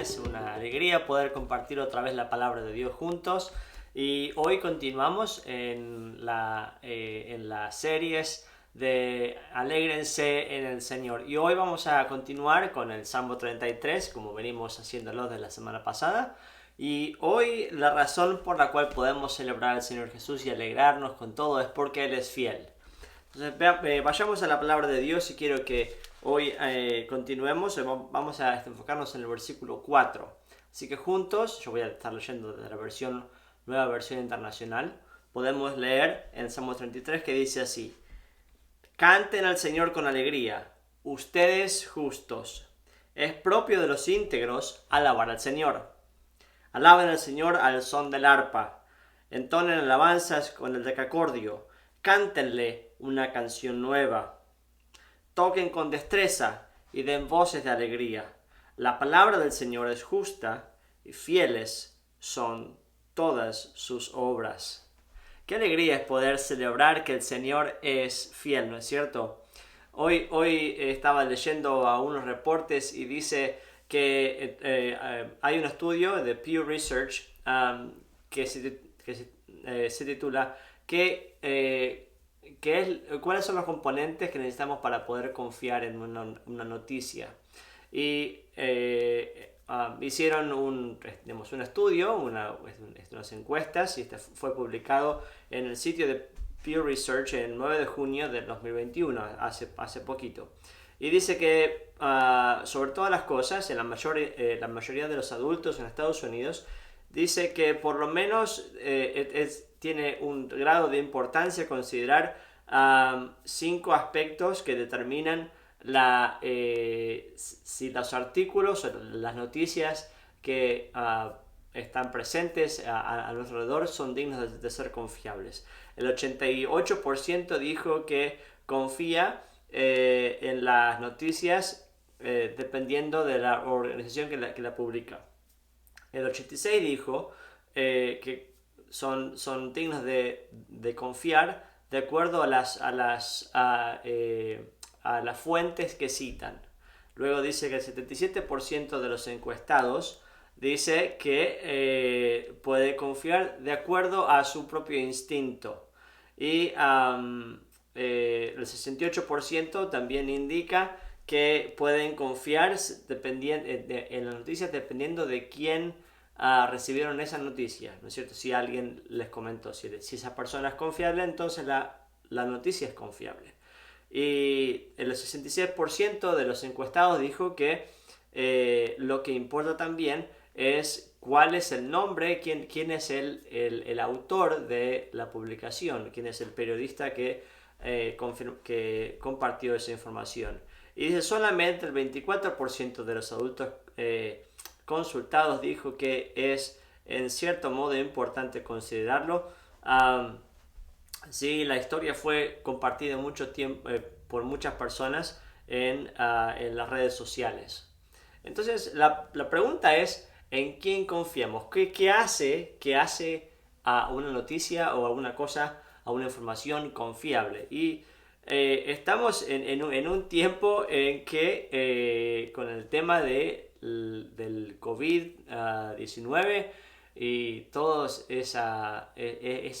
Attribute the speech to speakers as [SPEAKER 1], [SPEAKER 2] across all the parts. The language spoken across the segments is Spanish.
[SPEAKER 1] Es una alegría poder compartir otra vez la palabra de Dios juntos. Y hoy continuamos en las series de Alégrense en el Señor. Y hoy vamos a continuar con el Salmo 33, como venimos haciéndolo desde la semana pasada. Y hoy la razón por la cual podemos celebrar al Señor Jesús y alegrarnos con todo es porque Él es fiel. Entonces vayamos a la palabra de Dios y quiero que hoy continuemos. Vamos a enfocarnos en el versículo 4. Así que juntos, yo voy a estar leyendo de la nueva versión internacional. Podemos leer en Salmo 33 que dice así: Canten al Señor con alegría, ustedes justos. Es propio de los íntegros alabar al Señor. Alaben al Señor al son del arpa. Entonen alabanzas con el decacordio. Cántenle una canción nueva. Toquen con destreza y den voces de alegría. La palabra del Señor es justa y fieles son todas sus obras. Qué alegría es poder celebrar que el Señor es fiel, ¿no es cierto? Hoy estaba leyendo a unos reportes y dice que hay un estudio de Pew Research que se titula ¿cuáles son los componentes que necesitamos para poder confiar en una noticia? Y hicieron un estudio, unas encuestas, y este fue publicado en el sitio de Pew Research el 9 de junio del 2021, hace poquito. Y dice que sobre todas las cosas, la mayoría de los adultos en Estados Unidos, dice que por lo menos tiene un grado de importancia considerar 5 aspectos que determinan si los artículos o las noticias que están presentes a nuestro alrededor son dignos de ser confiables. El 88% dijo que confía en las noticias dependiendo de la organización que la publica. El 86% dijo que son dignos de confiar de acuerdo a las fuentes que citan. Luego dice que el 77% de los encuestados dice que puede confiar de acuerdo a su propio instinto. Y el 68% también indica que pueden confiar en las noticias dependiendo de quién recibieron esa noticia, ¿no es cierto? Si alguien les comentó, si esa persona es confiable, entonces la noticia es confiable. Y el 66% de los encuestados dijo que lo que importa también es cuál es el nombre, quién es el autor de la publicación, quién es el periodista que compartió esa información. Y dice solamente el 24% de los adultos consultados dijo que es en cierto modo importante considerarlo. Sí, la historia fue compartida mucho tiempo por muchas personas en las redes sociales. Entonces la pregunta es: ¿en quién confiamos? ¿Qué hace a una noticia o a una cosa, a una información confiable? Y estamos en un tiempo en que con el tema del COVID-19 y toda esa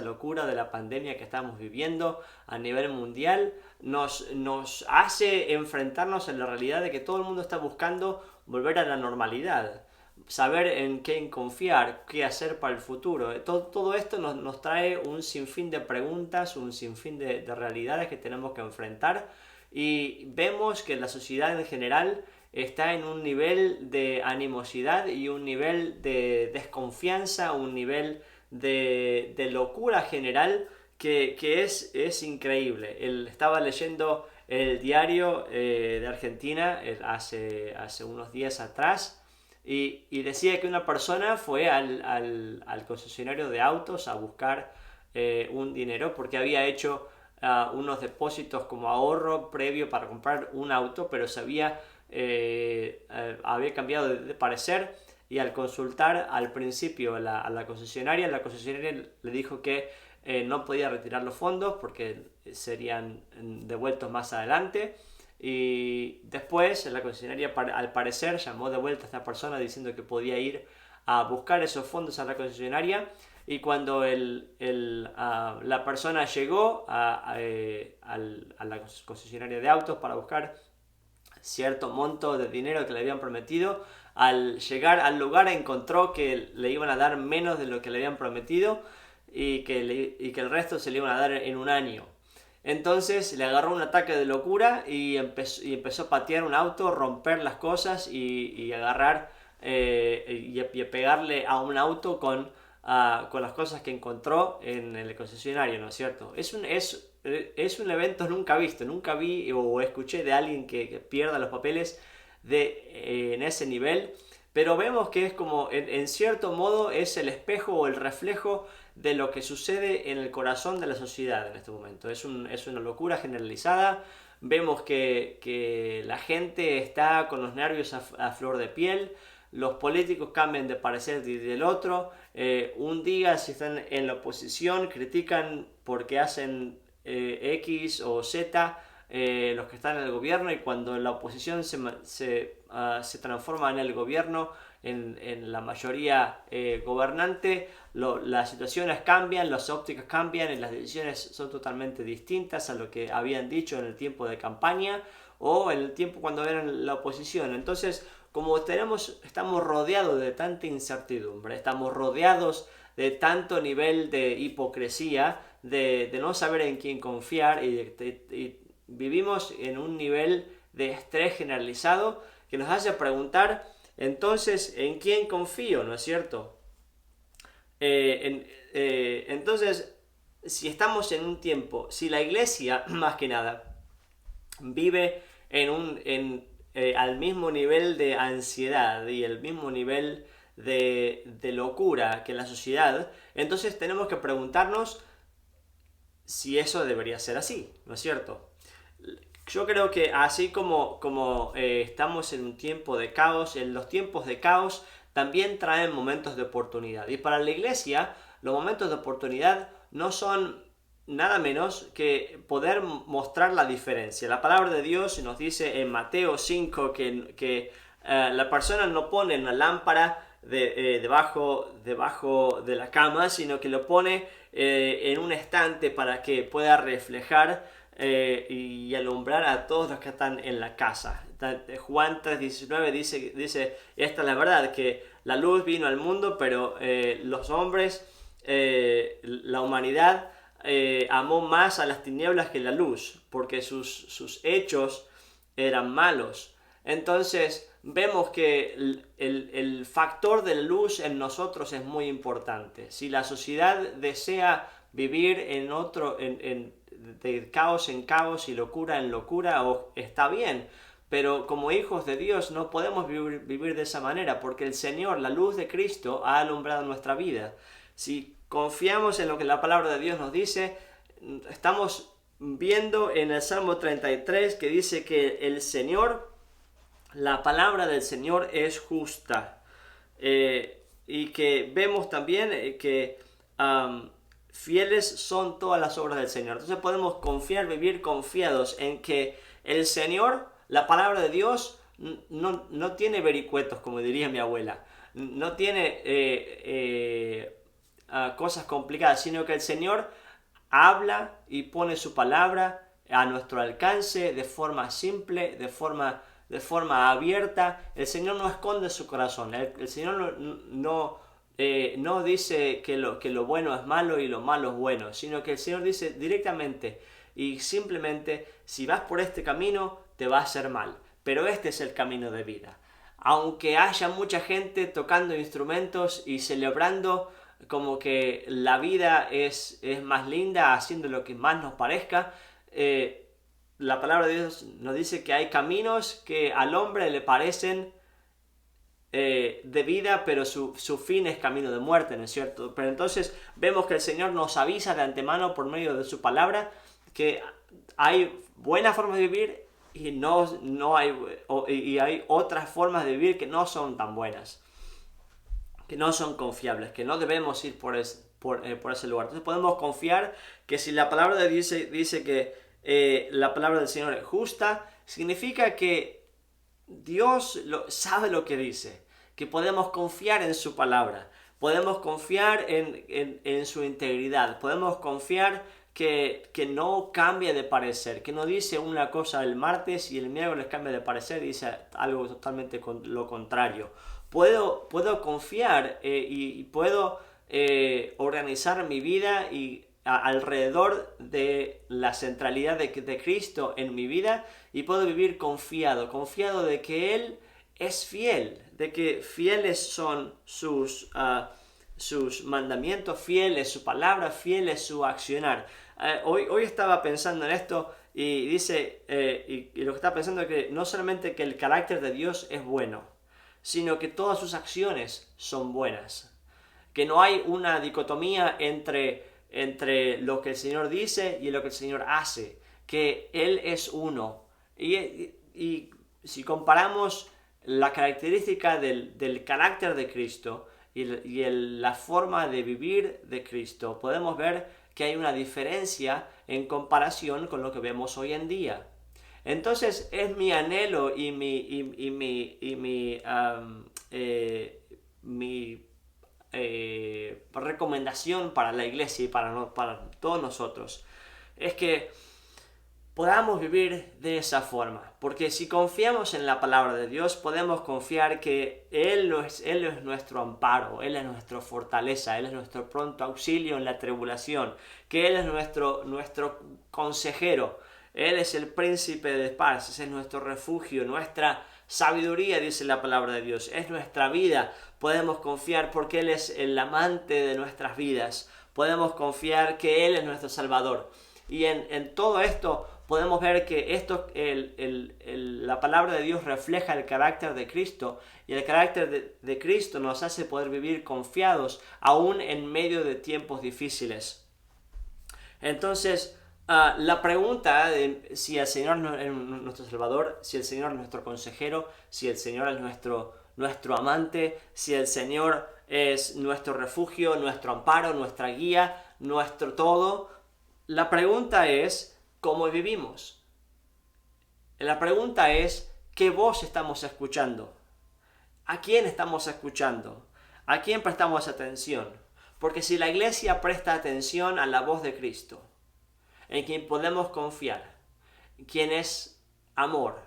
[SPEAKER 1] locura de la pandemia que estamos viviendo a nivel mundial nos hace enfrentarnos en la realidad de que todo el mundo está buscando volver a la normalidad, saber en qué confiar, qué hacer para el futuro. Todo esto nos trae un sinfín de preguntas, un sinfín de realidades que tenemos que enfrentar, y vemos que la sociedad en general está en un nivel de animosidad y un nivel de desconfianza, un nivel de locura general que es increíble. Estaba leyendo el diario de Argentina hace unos días atrás, y decía que una persona fue al concesionario de autos a buscar un dinero porque había hecho unos depósitos como ahorro previo para comprar un auto, pero había cambiado de parecer, y al consultar al principio a la concesionaria le dijo que no podía retirar los fondos porque serían devueltos más adelante, Y después la concesionaria al parecer llamó de vuelta a esta persona diciendo que podía ir a buscar esos fondos a la concesionaria, y cuando la persona llegó a la concesionaria de autos para buscar cierto monto de dinero que le habían prometido, al llegar al lugar encontró que le iban a dar menos de lo que le habían prometido y que el resto se le iban a dar en un año. Entonces le agarró un ataque de locura y empezó a patear un auto, romper las cosas y agarrar y pegarle a un auto con las cosas que encontró en el concesionario, ¿no es cierto? Es un evento nunca visto, nunca vi o escuché de alguien que pierda los papeles en ese nivel, pero vemos que es como, en cierto modo, es el espejo o el reflejo de lo que sucede en el corazón de la sociedad en este momento. Es una locura generalizada. Vemos que la gente está con los nervios a flor de piel. Los políticos cambian de parecer del otro. Un día, si están en la oposición, critican porque hacen X o Z los que están en el gobierno, y cuando la oposición se transforma en el gobierno, en la mayoría gobernante, las situaciones cambian, las ópticas cambian y las decisiones son totalmente distintas a lo que habían dicho en el tiempo de campaña o en el tiempo cuando eran la oposición. Entonces, como estamos rodeados de tanta incertidumbre, estamos rodeados de tanto nivel de hipocresía, de no saber en quién confiar, y vivimos en un nivel de estrés generalizado que nos hace preguntar, entonces, ¿en quién confío? ¿No es cierto? Entonces, si estamos en un tiempo, si la iglesia, más que nada, vive al mismo nivel de ansiedad y el mismo nivel de locura que la sociedad, entonces tenemos que preguntarnos si eso debería ser así, ¿no es cierto? Yo creo que así como estamos en un tiempo de caos, en los tiempos de caos también traen momentos de oportunidad. Y para la iglesia, los momentos de oportunidad no son nada menos que poder mostrar la diferencia. La palabra de Dios nos dice en Mateo 5 que la persona no pone una lámpara debajo de la cama, sino que lo pone en un estante para que pueda reflejar y alumbrar a todos los que están en la casa. Juan 3:19 dice, esta es la verdad, que la luz vino al mundo, pero los hombres, la humanidad, amó más a las tinieblas que la luz, porque sus hechos eran malos. Entonces vemos que el factor de luz en nosotros es muy importante. Si la sociedad desea vivir de caos en caos y locura en locura, está bien, pero como hijos de Dios no podemos vivir de esa manera, porque el Señor, la luz de Cristo, ha alumbrado nuestra vida. Si confiamos en lo que la palabra de Dios nos dice, estamos viendo en el Salmo 33 que dice que el Señor, la palabra del Señor es justa, y que vemos también que fieles son todas las obras del Señor. Entonces podemos vivir confiados en que el Señor, la palabra de Dios, no tiene vericuetos, como diría mi abuela, no tiene cosas complicadas, sino que el Señor habla y pone su palabra a nuestro alcance de forma simple, de forma abierta. El Señor no esconde su corazón. El Señor no dice que lo bueno es malo y lo malo es bueno, sino que el Señor dice directamente y simplemente, si vas por este camino te va a hacer mal, pero este es el camino de vida. Aunque haya mucha gente tocando instrumentos y celebrando como que la vida es más linda, haciendo lo que más nos parezca, la palabra de Dios nos dice que hay caminos que al hombre le parecen de vida, pero su fin es camino de muerte, ¿no es cierto? Pero entonces vemos que el Señor nos avisa de antemano por medio de su palabra que hay buenas formas de vivir y hay otras formas de vivir que no son tan buenas, que no son confiables, que no debemos ir por ese lugar. Entonces podemos confiar que si la palabra de Dios dice que la palabra del Señor es justa, significa que Dios sabe lo que dice, que podemos confiar en su palabra, podemos confiar en su integridad, podemos confiar que no cambia de parecer, que no dice una cosa el martes y el miércoles cambia de parecer y dice algo totalmente lo contrario. Puedo confiar y puedo organizar mi vida y alrededor de la centralidad de Cristo en mi vida, y puedo vivir confiado de que Él es fiel, de que fieles son sus mandamientos, fiel es su palabra, fiel es su accionar. Hoy estaba pensando en esto y dice, y lo que estaba pensando es que no solamente que el carácter de Dios es bueno, sino que todas sus acciones son buenas. Que no hay una dicotomía entre lo que el Señor dice y lo que el Señor hace, que Él es uno. Y si comparamos la característica del carácter de Cristo y la forma de vivir de Cristo, podemos ver que hay una diferencia en comparación con lo que vemos hoy en día. Entonces es mi anhelo y mi recomendación para la iglesia y para todos nosotros es que podamos vivir de esa forma, porque si confiamos en la palabra de Dios podemos confiar que Él es nuestro amparo, Él es nuestra fortaleza, Él es nuestro pronto auxilio en la tribulación, que Él es nuestro consejero, Él es el príncipe de paz, ese es nuestro refugio, nuestra sabiduría, dice la palabra de Dios, es nuestra vida. Podemos confiar porque Él es el amante de nuestras vidas, podemos confiar que Él es nuestro Salvador. Y en todo esto podemos ver que la palabra de Dios refleja el carácter de Cristo, y el carácter de Cristo nos hace poder vivir confiados aún en medio de tiempos difíciles. Entonces, la pregunta de si el Señor es nuestro Salvador, si el Señor es nuestro consejero, si el Señor es nuestro amante, si el Señor es nuestro refugio, nuestro amparo, nuestra guía, nuestro todo, la pregunta es ¿cómo vivimos? La pregunta es ¿qué voz estamos escuchando? ¿A quién estamos escuchando? ¿A quién prestamos atención? Porque si la iglesia presta atención a la voz de Cristo, en quien podemos confiar, quien es amor,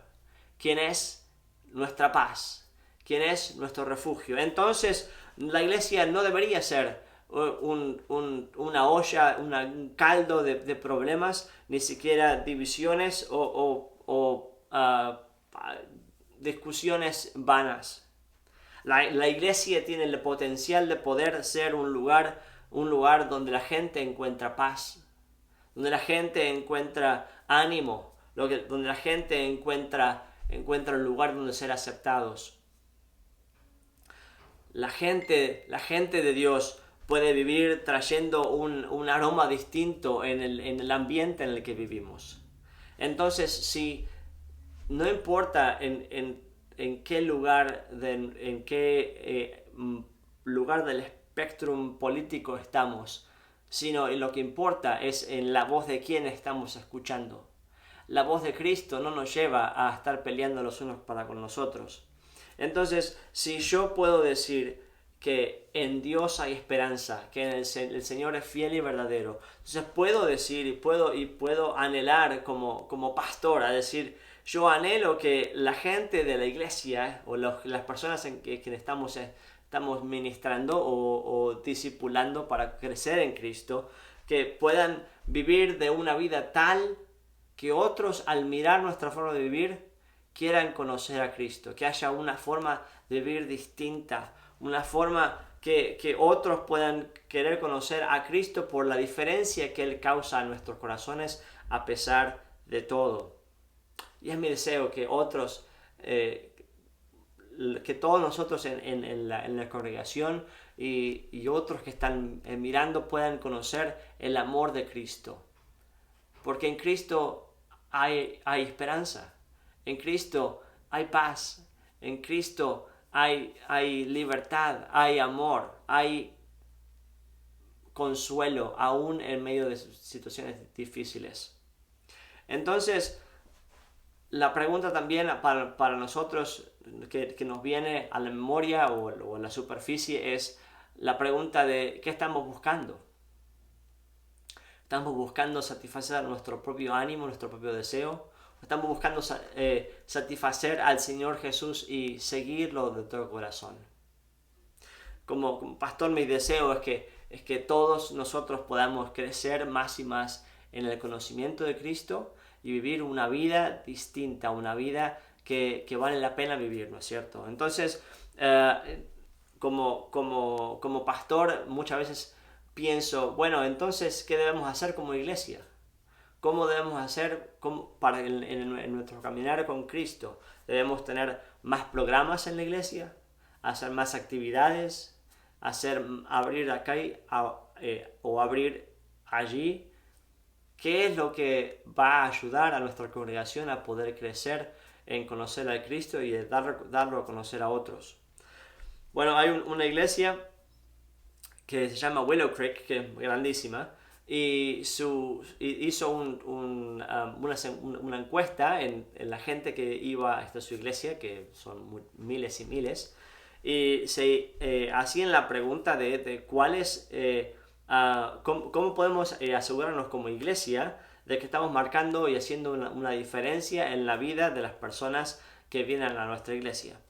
[SPEAKER 1] quien es nuestra paz, quien es nuestro refugio, entonces la iglesia no debería ser una olla, un caldo de problemas, ni siquiera divisiones o discusiones vanas. La iglesia tiene el potencial de poder ser un lugar donde la gente encuentra paz, donde la gente encuentra ánimo, donde la gente encuentra un lugar donde ser aceptados. La gente de Dios puede vivir trayendo un aroma distinto en el ambiente en el que vivimos. Entonces, si no importa en qué lugar, lugar del espectro político estamos, sino en lo que importa es en la voz de quién estamos escuchando. La voz de Cristo no nos lleva a estar peleando los unos para con los otros. Entonces, si yo puedo decir que en Dios hay esperanza, que el Señor es fiel y verdadero, entonces puedo decir y puedo anhelar como pastor a decir, yo anhelo que la gente de la iglesia o las personas en que estamos ministrando o discipulando para crecer en Cristo, que puedan vivir de una vida tal que otros al mirar nuestra forma de vivir quieran conocer a Cristo, que haya una forma de vivir distinta, una forma que otros puedan querer conocer a Cristo por la diferencia que Él causa en nuestros corazones a pesar de todo. Y es mi deseo que otros, que todos nosotros en la congregación y otros que están mirando puedan conocer el amor de Cristo. Porque en Cristo hay esperanza, en Cristo hay paz, en Cristo hay libertad, hay amor, hay consuelo aún en medio de situaciones difíciles. Entonces, la pregunta también para nosotros que nos viene a la memoria o a la superficie es la pregunta de ¿qué estamos buscando? ¿Estamos buscando satisfacer nuestro propio ánimo, nuestro propio deseo? ¿Estamos buscando satisfacer al Señor Jesús y seguirlo de todo corazón? Como pastor, mi deseo es que todos nosotros podamos crecer más y más en el conocimiento de Cristo y vivir una vida distinta, una vida que vale la pena vivir, ¿no es cierto? Entonces, como pastor, muchas veces pienso, bueno, entonces, ¿qué debemos hacer como iglesia? ¿Cómo debemos hacer para en nuestro caminar con Cristo? ¿Debemos tener más programas en la iglesia? ¿Hacer más actividades? ¿Abrir acá o abrir allí? ¿Qué es lo que va a ayudar a nuestra congregación a poder crecer en conocer a Cristo y darlo a conocer a otros? Bueno, hay una iglesia que se llama Willow Creek, que es grandísima, y hizo una encuesta en la gente que iba a su iglesia, que son miles y miles, y se hacían la pregunta de cuál es, cómo podemos asegurarnos como iglesia de que estamos marcando y haciendo una diferencia en la vida de las personas que vienen a nuestra iglesia.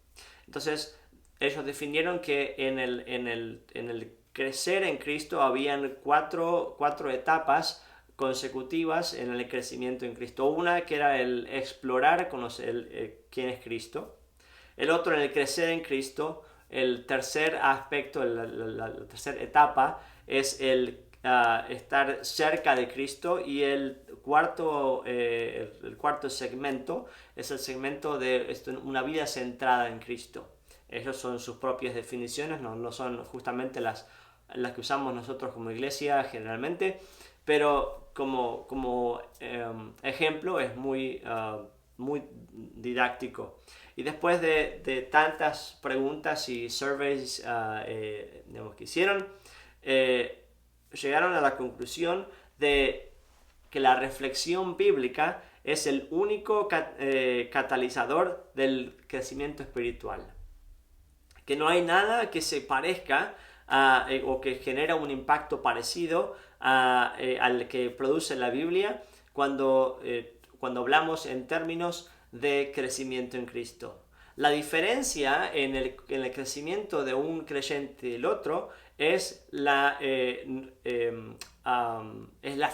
[SPEAKER 1] Entonces, ellos definieron que en el crecer en Cristo habían cuatro etapas consecutivas en el crecimiento en Cristo. Una que era el explorar, conocer quién es Cristo. El otro en el crecer en Cristo. El tercer aspecto, la tercera etapa es el estar cerca de Cristo, y el cuarto segmento es el segmento de una vida centrada en Cristo. Esas son sus propias definiciones, no son justamente las que usamos nosotros como iglesia generalmente, pero como ejemplo es muy didáctico. Y después de tantas preguntas y surveys que hicieron, llegaron a la conclusión de que la reflexión bíblica es el único catalizador del crecimiento espiritual. Que no hay nada que se parezca o que genera un impacto parecido al que produce la Biblia cuando hablamos en términos de crecimiento en Cristo. La diferencia en el crecimiento de un creyente y el otro es la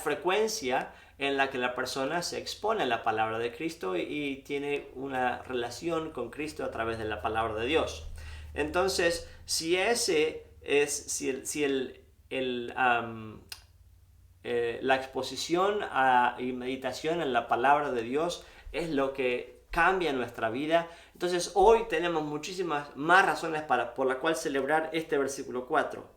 [SPEAKER 1] frecuencia en la que la persona se expone a la palabra de Cristo y tiene una relación con Cristo a través de la palabra de Dios. Entonces, si la exposición y meditación en la palabra de Dios es lo que cambia nuestra vida, entonces hoy tenemos muchísimas más razones por la cual celebrar este versículo 4,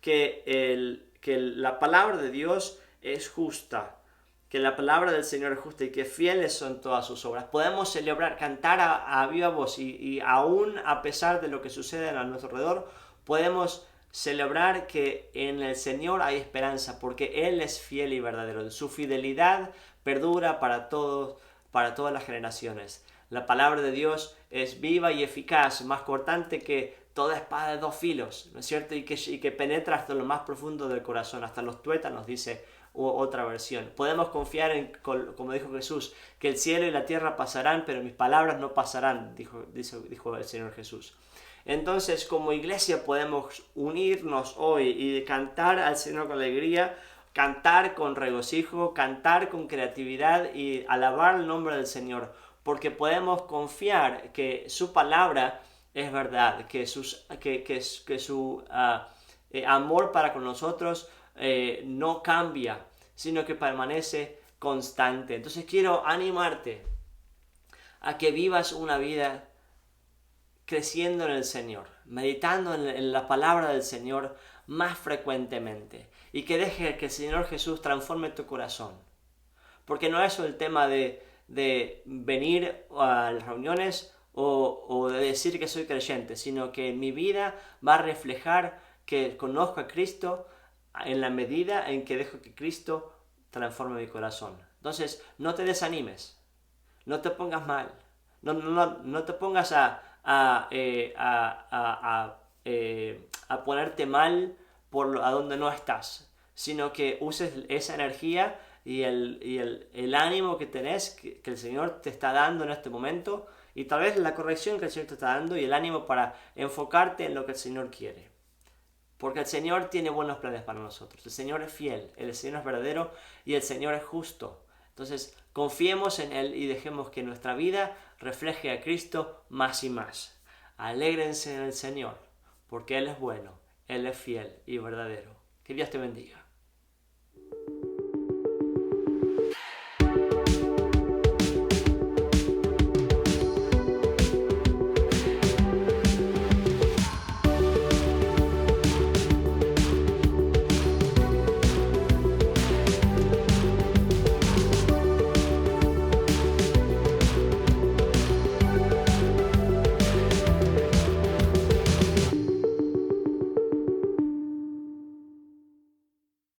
[SPEAKER 1] que la palabra de Dios es justa, que la palabra del Señor es justa y que fieles son todas sus obras. Podemos celebrar, cantar a viva voz y aún a pesar de lo que sucede a nuestro alrededor, podemos celebrar que en el Señor hay esperanza, porque Él es fiel y verdadero. Su fidelidad perdura para todas las generaciones. La palabra de Dios es viva y eficaz, más cortante que toda espada de dos filos, ¿no es cierto? Y que penetra hasta lo más profundo del corazón, hasta los tuétanos, dice otra versión. Podemos confiar como dijo Jesús, que el cielo y la tierra pasarán, pero mis palabras no pasarán, dijo el Señor Jesús. Entonces, como iglesia podemos unirnos hoy y cantar al Señor con alegría, cantar con regocijo, cantar con creatividad y alabar el nombre del Señor, porque podemos confiar que su palabra es verdad, que su amor para con nosotros no cambia, sino que permanece constante. Entonces quiero animarte a que vivas una vida creciendo en el Señor, meditando en la palabra del Señor más frecuentemente, y que deje que el Señor Jesús transforme tu corazón. Porque no es el tema de venir a las reuniones o de decir que soy creyente, sino que mi vida va a reflejar que conozco a Cristo en la medida en que dejo que Cristo transforme mi corazón. Entonces, no te desanimes. No te pongas mal. No te pongas a ponerte mal a donde no estás, sino que uses esa energía y el ánimo que tenés, que el Señor te está dando en este momento, y tal vez la corrección que el Señor te está dando y el ánimo para enfocarte en lo que el Señor quiere. Porque el Señor tiene buenos planes para nosotros. El Señor es fiel, el Señor es verdadero y el Señor es justo. Entonces, confiemos en Él y dejemos que nuestra vida refleje a Cristo más y más. Alégrense en el Señor, porque Él es bueno, Él es fiel y verdadero. Que Dios te bendiga.